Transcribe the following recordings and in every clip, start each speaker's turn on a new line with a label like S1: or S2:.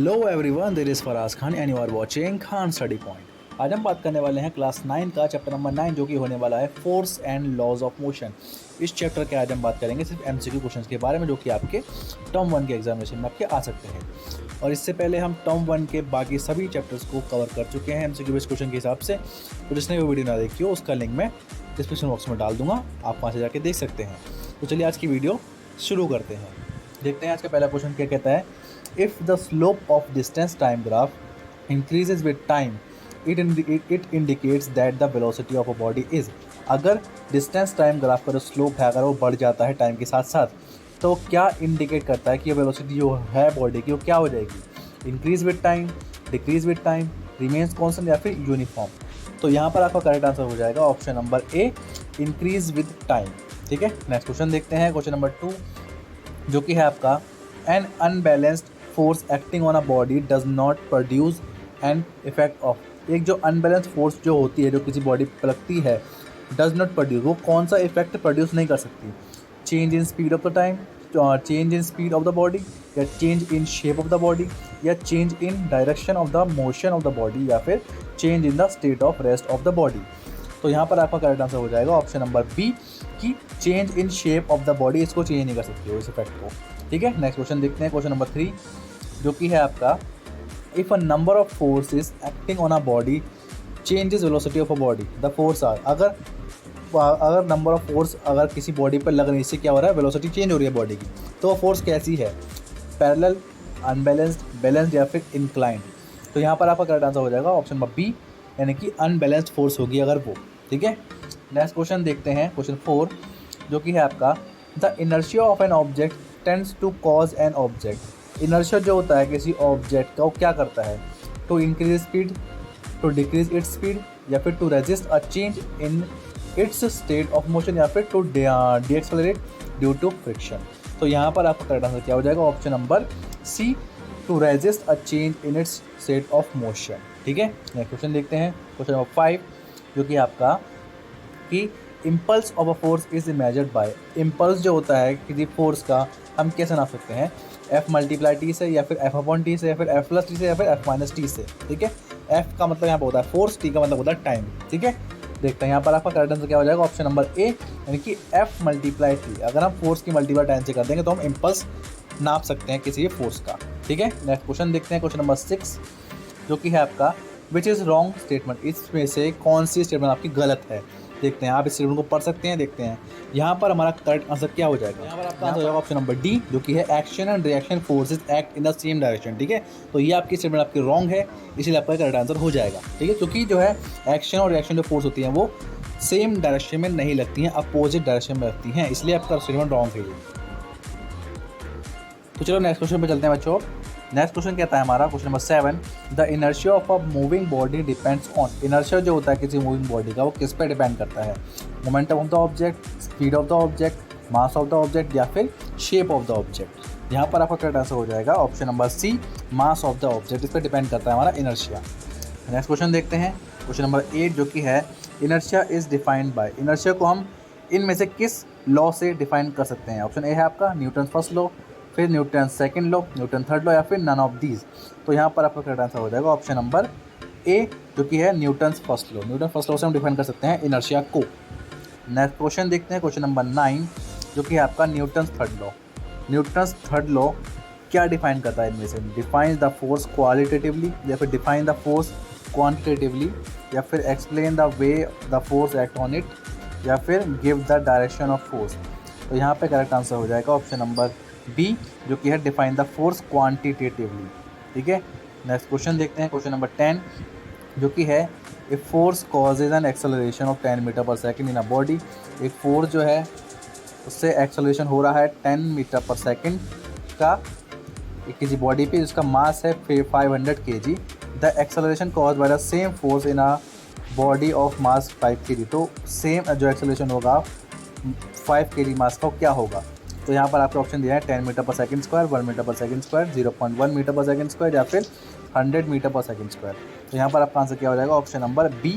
S1: Hello everyone, this is Faraz Khan and you are watching Khan study point. आज हम बात करने वाले हैं क्लास 9 का चैप्टर नंबर 9 जो कि होने वाला है force and laws of motion. इस चैप्टर के आज हम बात करेंगे सिर्फ एमसीक्यू क्वेश्चंस के बारे में जो कि आपके टर्म 1 के एग्जामिनेशन में आपके आ सकते हैं। और इससे पहले हम टर्म 1 के बाकी सभी चैप्टर्स को कवर कर चुके हैं एमसीक्यू बेस्ड क्वेश्चन के हिसाब से। तो जिसने वो वीडियो ना देखी हो उसका लिंक मैं डिस्क्रिप्शन बॉक्स में डाल दूंगा, आप वहाँ से जाके देख सकते हैं। तो चलिए आज की वीडियो शुरू करते हैं। देखते हैं आज का पहला क्वेश्चन क्या कहता है। If the slope of distance time graph increases with time, it indicates that the velocity of a body is। अगर डिस्टेंस टाइम ग्राफ का जो स्लोप है अगर वो बढ़ जाता है टाइम के साथ साथ तो क्या इंडिकेट करता है कि वेलोसिटी जो है बॉडी की वो क्या हो जाएगी। Increase with time, decrease with time, remains constant या फिर यूनिफॉर्म। तो यहाँ पर आपका करेक्ट आंसर हो जाएगा option number A, increase with time. ठीक है, नेक्स्ट क्वेश्चन देखते हैं। क्वेश्चन नंबर 2 जो कि है आपका N unbalanced force acting on a body does not produce an effect of. एक जो अनबैलेंस फोर्स जो होती है जो किसी बॉडी पर लगती है, डज नॉट प्रोड्यूस, वो कौन सा इफेक्ट प्रोड्यूस नहीं कर सकती। Change in speed of the time, change in speed of the body, या change in shape of the body, या change in direction of the motion of the body, या फिर change in the state of rest of the body. तो यहाँ पर आपका correct answer हो जाएगा ऑप्शन नंबर बी कि change in shape of the body, इसको चेंज नहीं कर सकती हो इस इफेक्ट को। ठीक है, नेक्स्ट क्वेश्चन देखते हैं। क्वेश्चन नंबर 3 जो कि है आपका if a number of forces acting on a body changes velocity of a body the force are. अगर नंबर ऑफ फोर्स अगर किसी बॉडी पर लगने से क्या हो रहा है, वेलोसिटी चेंज हो रही है बॉडी की, तो वो फोर्स कैसी है, पैरेलल, अनबैलेंस्ड, बैलेंस्ड या फिर इंक्लाइंड। तो यहाँ पर आपका करेक्ट आंसर हो जाएगा ऑप्शन नंबर बी, यानी कि अनबैलेंस्ड फोर्स होगी अगर वो। ठीक है, नेक्स्ट क्वेश्चन देखते हैं। क्वेश्चन 4 जो कि है आपका the inertia of an object tends to cause an object. Inertia जो होता है किसी ऑब्जेक्ट का वो क्या करता है, to increase speed, to decrease its speed, या फिर to resist a change in its state of motion, या फिर to decelerate due to friction. तो यहाँ पर आपका करेक्ट आंसर क्या हो जाएगा option number C, to resist a change in its state of motion. ठीक है, नेक्स्ट क्वेश्चन देखते हैं। क्वेश्चन नंबर 5 जो कि आपका कि impulse of a force is measured by. Impulse जो होता है किसी फोर्स का हम कैसे नाप सकते हैं, एफ मल्टीप्लाई टी से, या फिर एफ अपॉन टी से, या फिर एफ प्लस टी से, या फिर एफ माइनस टी से। ठीक है, एफ का मतलब यहाँ पर होता है फोर्स, टी का मतलब होता है टाइम। ठीक है, देखते हैं यहाँ पर आपका करेक्ट आंसर क्या हो जाएगा ऑप्शन नंबर ए, यानी कि एफ मल्टीप्लाई टी। अगर हम फोर्स की मल्टीप्लाई टाइम से कर देंगे तो हम इम्पल्स नाप सकते हैं किसी फोर्स का। ठीक है, नेक्स्ट क्वेश्चन देखते हैं। क्वेश्चन नंबर 6 जो कि है आपका विच इज़ रॉन्ग स्टेटमेंट। इसमें से कौन सी स्टेटमेंट आपकी गलत है। देखते हैं, आप इस स्टेटमेंट को पढ़ सकते हैं। देखते हैं यहाँ पर हमारा करेक्ट आंसर क्या हो जाएगा। यहाँ पर आपका आंसर हो जाएगा ऑप्शन नंबर डी जो कि है action and reaction forces act in the same direction. ठीक है, तो ये आपकी स्टेटमेंट आपकी रॉन्ग है, इसीलिए आपका करेक्ट आंसर हो जाएगा। ठीक है, क्योंकि जो है एक्शन और रिएक्शन जो फोर्स होती हैं वो सेम डायरेक्शन में नहीं लगती हैं, अपोजिट डायरेक्शन में लगती हैं, इसलिए आपका स्टेटमेंट रॉन्ग है ये। तो चलो नेक्स्ट क्वेश्चन पे चलते हैं बच्चों। नेक्स्ट क्वेश्चन कहता है हमारा question number 7 the inertia of a moving body depends on. Inertia जो होता है किसी मूविंग बॉडी का वो किस पे डिपेंड करता है, momentum of the object, speed of the object, mass of the object, या फिर शेप ऑफ द ऑब्जेक्ट। यहाँ पर आपका करेक्ट आंसर हो जाएगा option number C, mass of the object. इस पर डिपेंड करता है हमारा इनर्शिया। नेक्स्ट क्वेश्चन देखते हैं। क्वेश्चन नंबर 8 जो कि है inertia is defined by. Inertia को हम इनमें से किस लॉ से डिफाइन कर सकते हैं। ऑप्शन ए है आपका न्यूटन फर्स्ट लॉ, फिर Newton second law, Newton third law, या फिर नन ऑफ दीज। तो यहाँ पर आपका करेक्ट आंसर हो जाएगा ऑप्शन नंबर ए जो कि है Newton first law. Newton first law से हम डिफाइन कर सकते हैं इनर्शिया को। नेक्स्ट क्वेश्चन देखते हैं। क्वेश्चन नंबर 9 जो कि है आपका Newton third law. Newton third law क्या डिफाइन करता है इनमें से, डिफाइन द फोर्स क्वालिटेटिवली, या फिर डिफाइन द फोर्स क्वांटिटेटिवली, या फिर explain the way the force act on it, या फिर give the direction of force. तो यहाँ पे करेक्ट आंसर हो जाएगा ऑप्शन नंबर बी जो कि है डिफाइन द फोर्स क्वांटिटेटिवली। ठीक है, नेक्स्ट क्वेश्चन देखते हैं। क्वेश्चन नंबर 10 जो कि है if force causes an acceleration of 10 metre per second in a body. एक फोर्स जो है उससे एक्सेलरेशन हो रहा है 10 मीटर पर सेकेंड का किसी बॉडी पे, जिसका मास है 500 kg। The acceleration cause by the same force in a body of mass 5 kg। तो सेम जो एक्सेलरेशन होगा 5 kg मास का क्या होगा। तो यहाँ पर आपके ऑप्शन दिया है 10 metre per second square, 1 metre per second square, 0.1 metre per second square, या फिर 100 मीटर पर सेकंड स्क्वायर। तो यहाँ पर आपका आंसर क्या हो जाएगा option number B,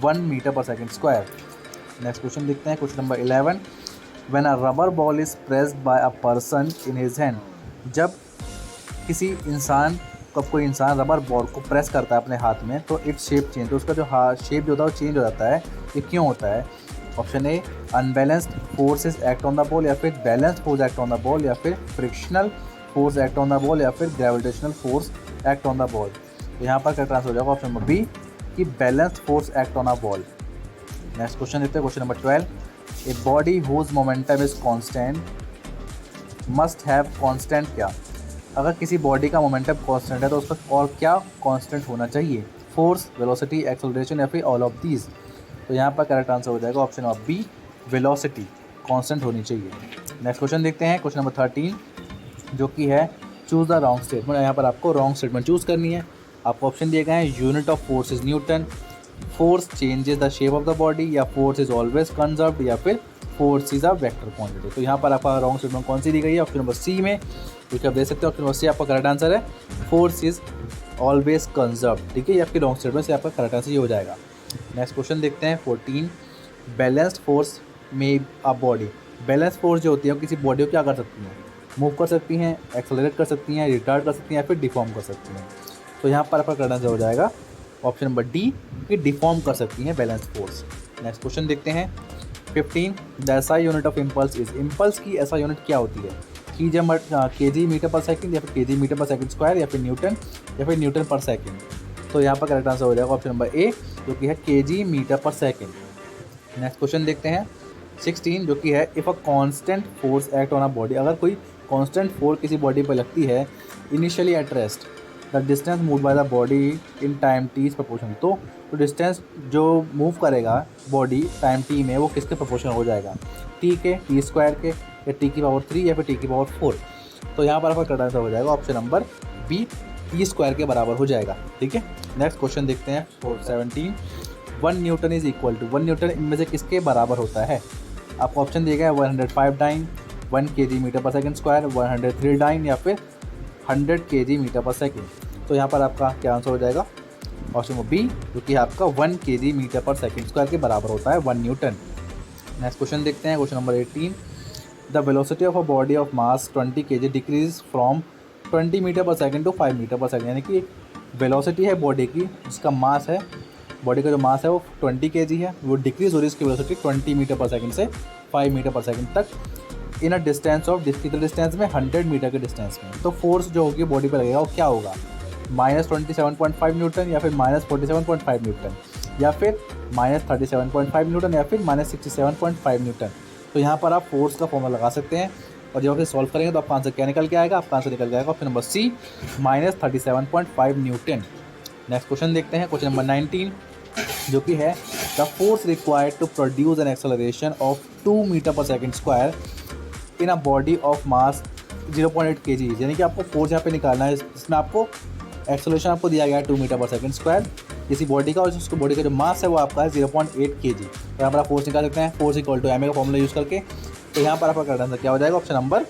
S1: 1 metre per second square. Next question देखते हैं। Question number 11 when a rubber ball is pressed by a person in his hand. जब किसी इंसान कब कोई इंसान रबर बॉल को प्रेस करता है अपने हाथ में तो इट्स शेप चेंज, तो उसका जो शेप जो होता है वो चेंज हो जाता है। ये क्यों होता है? Option A, unbalanced forces act on the ball, या फिर balanced force act on the ball, या फिर frictional force act on the ball, या फिर gravitational force act on the ball. तो यहाँ पर करेक्ट आंसर हो जाएगा ऑप्शन नंबर बी कि balanced force act on a ball. Next question देखते हैं, question number 12। A body whose momentum is constant must have constant क्या? अगर किसी बॉडी का मोमेंटम कांस्टेंट है तो उसका और क्या कांस्टेंट होना चाहिए? फोर्स, वेलोसिटी, एक्सेलरेशन, या फिर ऑल ऑफ दीज। तो यहाँ पर करेक्ट आंसर हो जाएगा option number B, velocity constant होनी चाहिए। नेक्स्ट क्वेश्चन देखते हैं, क्वेश्चन नंबर 13 जो कि है चूज़ द रॉन्ग स्टेटमेंट। यहाँ पर आपको रॉन्ग स्टेटमेंट चूज़ करनी है। आपको ऑप्शन दिए गए हैं, unit of force is Newton, force changes the shape of the body, या फोर्स इज ऑलवेज कंजर्व्ड, या फिर force is a vector quantity. तो यहाँ पर आपका रॉन्ग स्टेटमेंट कौन सी दी गई है? ऑप्शन नंबर सी में, क्योंकि आप देख सकते हो ऑप्शन नंबर सी आपका करेक्ट आंसर है, फोर्स इज ऑलवेज कंजर्व्ड। ठीक है, ये आपकी रॉन्ग स्टेटमेंट से आपका करेक्ट आंसर ये हो जाएगा। नेक्स्ट क्वेश्चन देखते हैं 14। बैलेंस्ड फोर्स में अ बॉडी, बैलेंस फोर्स जो होती है वो किसी बॉडी को क्या कर सकती है? मूव कर सकती हैं, एक्सेलरेट कर सकती हैं, रिटार्ड कर सकती हैं, या फिर डिफॉर्म कर सकती हैं। तो यहाँ पर आपका करेक्ट आंसर हो जाएगा ऑप्शन नंबर डी कि डिफॉर्म कर सकती हैं बैलेंस फोर्स। नेक्स्ट क्वेश्चन देखते हैं 15। The SI unit of impulse is, impulse की एसआई यूनिट क्या होती है? केजी मीटर पर सेकंड, या फिर KG metre per second square, या फिर न्यूटन, या फिर न्यूटन पर सेकंड। तो यहाँ पर करेक्ट आंसर हो जाएगा ऑप्शन नंबर ए जो कि है KG metre per second. Next question देखते हैं 16 जो कि है if a constant force act on a body, अगर कोई कांस्टेंट फोर्स किसी बॉडी पर लगती है initially at rest the distance move by the body in time T is proportion. तो डिस्टेंस जो मूव करेगा बॉडी टाइम टी में वो किसके प्रोपोर्शन हो जाएगा? टी के, टी स्क्वायर के, या टी की पावर 3, या फिर टी की पावर 4। तो यहाँ पर आपका करेक्ट आंसर हो जाएगा option number B, T square के बराबर हो जाएगा। ठीक है, नेक्स्ट क्वेश्चन देखते हैं 17। 1 newton is equal to, 1 newton इनमें से किसके बराबर होता है? आपको ऑप्शन दिया गया है 105 dine, 1 kg metre per second square, 103 dine, या फिर 100 kg मीटर पर सेकंड। तो यहाँ पर आपका क्या आंसर हो जाएगा? ऑप्शन नंबर बी जो कि आपका 1 kg metre per second square के बराबर होता है 1 न्यूटन। नेक्स्ट क्वेश्चन देखते हैं, question number 18। The velocity of a body of mass 20 kg decrease from 20 metre per second to 5 metre per second. यानी कि वेलोसिटी है बॉडी की, जिसका मास है, बॉडी का जो मास है वो 20 kg है, वो डिक्रीज हो रही है इसकी वेलोसिटी 20 मीटर पर सेकंड से 5 मीटर पर सेकंड तक इन अ डिस्टेंस ऑफ, कितने डिस्टेंस में? 100 मीटर के डिस्टेंस में। तो फोर्स जो होगी बॉडी पर लगेगा वो क्या होगा? -27.5 न्यूटन, या फिर -47.5 न्यूटन, या फिर -37.5 न्यूटन, या फिर -67.5 न्यूटन। तो यहाँ पर आप फोर्स का फॉर्मूला लगा सकते हैं, और जब आप सॉल्व करेंगे तो आपका आंसर क्या निकल के आएगा? आपका आंसर निकल जाएगा option number C, -37.5 newton. Next question देखते हैं, क्वेश्चन नंबर 19 जो कि है the force required to produce an acceleration of 2 metre per second square in a body of mass 0.8 kg। यानी कि आपको फोर्स यहाँ पे निकालना है, इसमें आपको एक्सेलरेशन आपको दिया गया है 2 मीटर पर सेकंड स्क्वायर किसी बॉडी का, और उसको बॉडी का जो मास है वो आपका है 0.8 kg। तो यहाँ पर आप फोर्स निकाल सकते हैं, force equal to M A का फॉर्मूला यूज़ करके। तो यहाँ पर आपका करेक्ट आंसर क्या हो जाएगा? ऑप्शन नंबर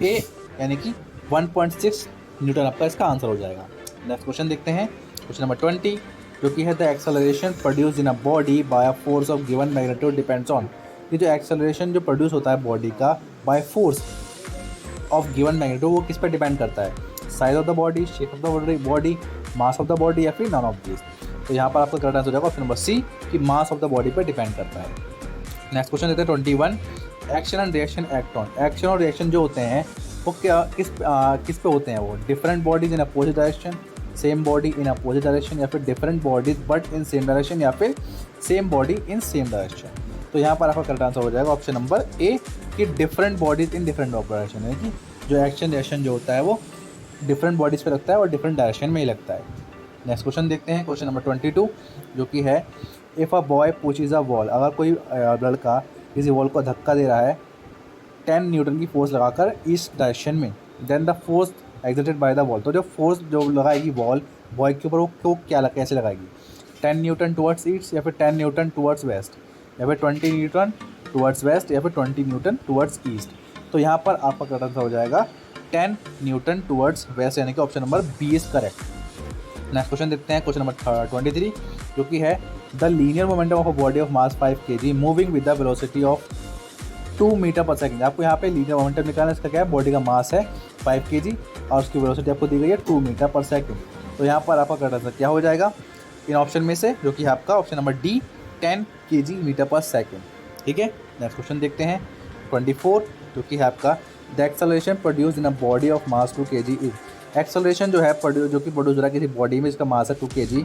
S1: ए यानी कि 1.6 न्यूटन आपका इसका आंसर हो जाएगा। नेक्स्ट क्वेश्चन देखते हैं, क्वेश्चन नंबर 20 जो कि है the acceleration produce in a body by a force of given magnitude depends on. ये जो एक्सेलरेशन जो प्रोड्यूस होता है बॉडी का by force of given magnitude वो किस पर डिपेंड करता है? Size of the body, shape of the body, mass of the body, या फिर नॉन ऑफ दिस। तो यहाँ पर आपका करेक्ट आंसर हो जाएगा ऑप्शन नंबर सी कि मास ऑफ द बॉडी पर डिपेंड करता है। नेक्स्ट क्वेश्चन देते हैं 21। Action and reaction act on, action और रिएक्शन जो होते हैं वो क्या किस पे होते हैं? वो different bodies in opposite direction, same body in opposite direction, या फिर different bodies but in same direction, या फिर same body in same direction. तो यहाँ पर आपका करेक्ट आंसर हो जाएगा ऑप्शन नंबर ए कि different bodies in different direction. यानी कि जो एक्शन रिएक्शन जो होता है वो डिफरेंट बॉडीज़ पे लगता है और डिफरेंट डायरेक्शन में ही लगता है। नेक्स्ट क्वेश्चन देखते हैं, क्वेश्चन नंबर 22 जो कि है if a boy pushes a wall, अगर कोई लड़का किसी वॉल को धक्का दे रहा है 10 न्यूटन की फोर्स लगाकर इस डायरेक्शन में, then the force exerted by the wall. तो जो फोर्स जो लगाएगी वॉल बॉय के ऊपर वो कैसे लगाएगी? 10 न्यूटन टुवर्ड्स ईस्ट, या फिर 10 न्यूटन टुवर्ड्स वेस्ट, या फिर 20 न्यूटन टुवर्ड्स वेस्ट, या फिर 20 न्यूटन टुवर्ड्स ईस्ट। तो यहाँ पर आपका करेक्ट आंसर हो जाएगा 10 न्यूटन टुवर्ड्स वेस्ट, यानी कि option number B is correct. Next question देखते हैं, क्वेश्चन नंबर 23 जो कि है the linear momentum of a body of mass 5 kg moving with the velocity of 2 metre per second. आपको यहाँ पे लीनियर मोमेंटम निकालना है, इसका क्या है, बॉडी का मास है 5 kg और उसकी वेलोसिटी आपको दी गई है 2 मीटर पर सेकंड। तो यहाँ पर आपका करंट क्या हो जाएगा इन ऑप्शन में से, जो कि आपका option number D 10 kg metre per second. ठीक है, नेक्स्ट क्वेश्चन देखते हैं 24, जो कि है आपका the acceleration produce in a body of mass 2 kg is. Acceleration जो है जो कि प्रोड्यूस हो रहा है किसी बॉडी में, इसका मास है 2 kg,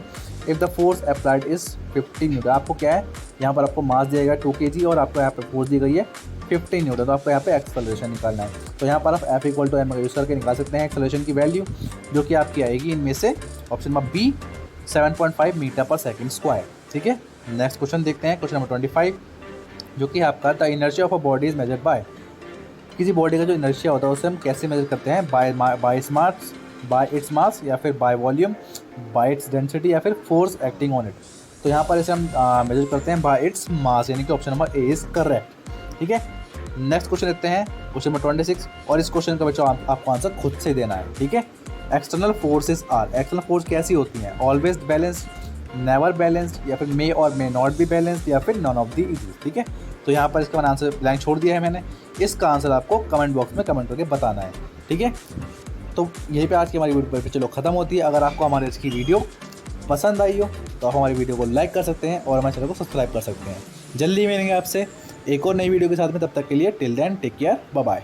S1: if the force applied is 50 Newton. आपको क्या है, यहाँ पर आपको मास दिया गया 2 kg और आपको यहाँ पर फोर्स दी गई है 15 न्यूटन। तो आपको यहाँ पे एक्सेलरेशन निकालना है। तो यहाँ पर आप F = m यूज़ करके निकाल सकते हैं एक्सेलरेशन की वैल्यू, जो कि आपकी आएगी इनमें से option number B 7.5 metre per second square. ठीक है, नेक्स्ट क्वेश्चन देखते हैं क्वेश्चन नंबर 25, जो कि आपका the inertia of a body is measured by. किसी बॉडी का जो इनर्शिया होता है उसे हम कैसे मेजर करते हैं, बाय इट्स मास या फिर by volume, bye its density या फिर फोर्स एक्टिंग ऑन इट। तो यहाँ पर इसे हम मेजर करते हैं बाय इट्स मास, यानी कि option number A is correct. ठीक है, नेक्स्ट क्वेश्चन देखते हैं क्वेश्चन नंबर 26, और इस क्वेश्चन का बच्चों आपको आंसर खुद से देना है। ठीक है, external forces are, external force कैसी होती हैं, ऑलवेज बैलेंस्ड, नेवर बैलेंस्ड, या फिर मे और मे नॉट बी बैलेंस्ड, या फिर नॉन ऑफ दी इज। ठीक है, तो यहाँ पर इसका आंसर ब्लैंक छोड़ दिया है मैंने, इसका आंसर आपको कमेंट बॉक्स में कमेंट करके बताना है। ठीक है, तो यहीं पे आज की हमारी वीडियो चलो ख़त्म होती है। अगर आपको हमारे इसकी वीडियो पसंद आई हो तो आप हमारी वीडियो को लाइक कर सकते हैं और हमारे चैनल को सब्सक्राइब कर सकते हैं। जल्दी मिलेंगे आपसे एक और नई वीडियो के साथ में, तब तक के लिए till then take care, bye bye.